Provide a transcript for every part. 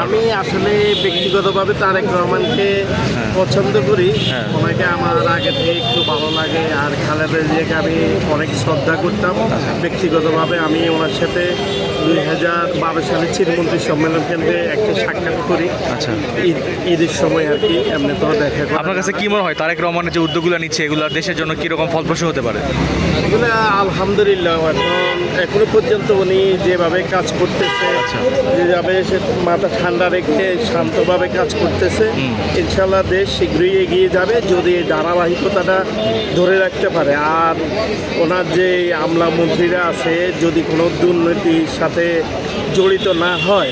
আমি আসলে ব্যক্তিগতভাবে তারেক রহমানকে পছন্দ করি। ওনাকে আমার আগে থেকে একটু ভালো লাগে, আর খালেদা জিয়াকে আমি অনেক শ্রদ্ধা করতাম। ব্যক্তিগতভাবে আমি ওনার সাথে 2012 সালে চিরমন্ত্রী সম্মেলন কেন্দ্রে একটা সাক্ষাৎ করি। আচ্ছা, ঈদের সময় আর কি, এমনি তো দেখা করা আপনার কাছে কি মনে হয় তারেক রহমানের যে উদ্যোগগুলো নিচ্ছে এগুলো দেশের জন্য কীরকম ফলপ্রসূ হতে পারে? এগুলো আলহামদুলিল্লাহ এখনো পর্যন্ত উনি যেভাবে কাজ করতেছে, যেভাবে সে মাথা ঠান্ডা রেখে শান্তভাবে কাজ করতেছে, ইনশাল্লাহ দেশ শীঘ্রই এগিয়ে যাবে যদি এই ধারাবাহিকতাটা ধরে রাখতে পারে। আর ওনার যে আমলা মন্ত্রীরা আছে যদি কোনো দুর্নীতির সাথে জড়িত না হয়,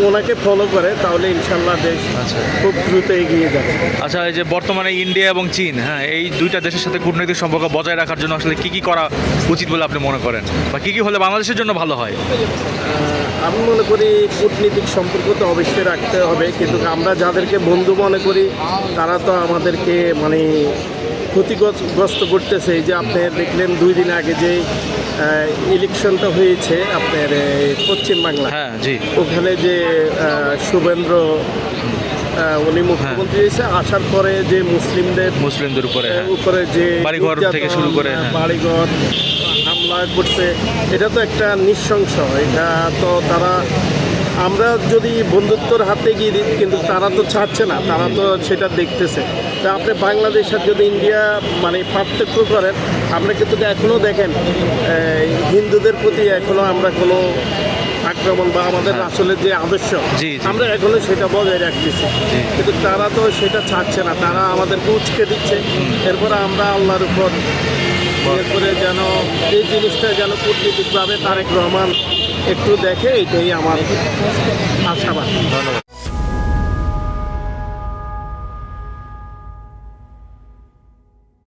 ওনাকে ফলো করে, তাহলে ইনশাল্লাহ দেশ খুব দ্রুত এগিয়ে যাবে। আচ্ছা, এই যে বর্তমানে ইন্ডিয়া এবং চীন, এই দুইটা দেশের সাথে কূটনৈতিক সম্পর্ক বজায় রাখার জন্য আসলে কি করা উচিত বলে আপনি মনে করেন, বা কি হলে বাংলাদেশের জন্য ভালো হয়? আমি মনে করি কূটনীতিক সম্পর্ক তো অবশ্যই রাখতে হবে, কিন্তু আমরা যাদেরকে বন্ধু মনে করি তারা তো আমাদেরকে ক্ষতিগ্রস্ত করতেছে। এই যে আপনি দেখলেন 2 দিন আগে যে ইলেকশনটা হয়েছে আপনার পশ্চিমবাংলা, জি, ওখানে যে শুভেন্দ্র উনি মুখ্যমন্ত্রী হয়েছে, আসার পরে যে মুসলিমদের উপরে যে বাড়িঘর থেকে শুরু করে বাড়িঘর হামলা করছে, এটা তো একটা নৃশংস। এটা তো তারা, আমরা যদি বন্ধুত্বর হাতে গিয়ে দিই, কিন্তু তারা তো চাচ্ছে না, তারা তো সেটা দেখতেছে। তা আপনি বাংলাদেশ আর যদি ইন্ডিয়া পার্থক্য করেন, আপনি কিন্তু এখনও দেখেন হিন্দুদের প্রতি এখনও আমরা কোনো আক্রমণ বা আমাদের আসলে যে আদর্শ আমরা এখনো সেটা বজায় রাখতেছি, কিন্তু তারা তো সেটা ছাড়ছে না, তারা আমাদেরকে উচকে দিচ্ছে। এরপরে আমরা আল্লাহর উপর এরপরে যেন এই জিনিসটা যেন কূটনীতিকভাবে তারেক রহমান একটু দেখে, এটাই আমার আশাবাদ। ধন্যবাদ।